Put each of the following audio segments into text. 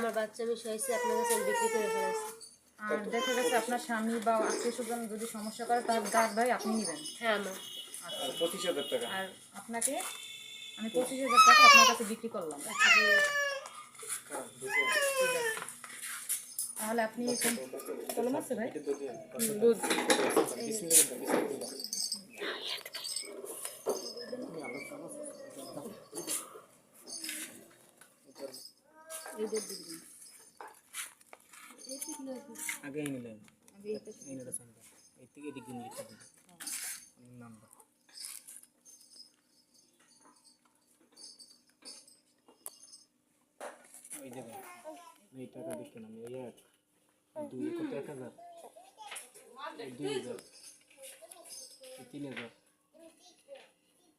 আমার বাচ্চা বিষয় হয়েছে আপনার কাছে আমি বিক্রি করে ফেলেছি। আর দেখা গেছে আপনার স্বামী বা আত্মীয় স্বজন যদি সমস্যা করে তার গাছ ভাই আপনি নেবেন? হ্যাঁ আমার। আচ্ছা, আর 25,000 টাকা। আর আপনাকে আমি 25,000 টাকা আপনার কাছে বিক্রি করলাম। হ্যাঁ, বুঝো। তাহলে আপনি কলম আছে ভাই? দুধ বিসমিল্লাহ, বিসমিল্লাহ। এই দুধ দিবি আগে এই নিলেন আগে এটা এই নিলেন সামনে এই থেকে এদিকে নিয়ে লিখে দিন নাম্বার ওই দেখো এই টাকা দিতে না এই এক দুই কত 1,000 এই 2,000 এই 3,000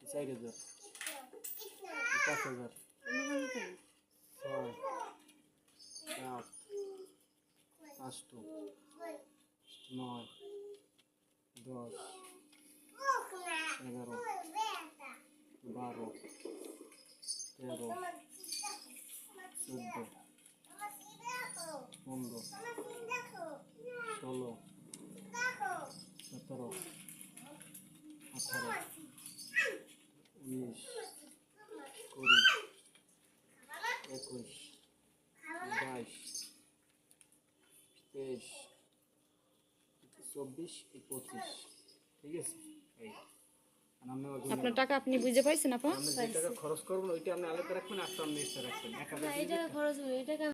এই 4,000 এই 5,000 ছয় সাত আষ্ট নয় 10 11 12 13 14 15 16 17 18 19 20 21 22 23 24 25 ঠিক আছে এই আপনার টাকা আপনি বুঝে পাইছেন আপা? আমরা যে টাকা খরচ করবো ওইটা আপনি আলাদা রাখবেন আর আপনি এক্সট্রা রাখবেন 1,000 এই টাকা খরচ হবে, এই টাকা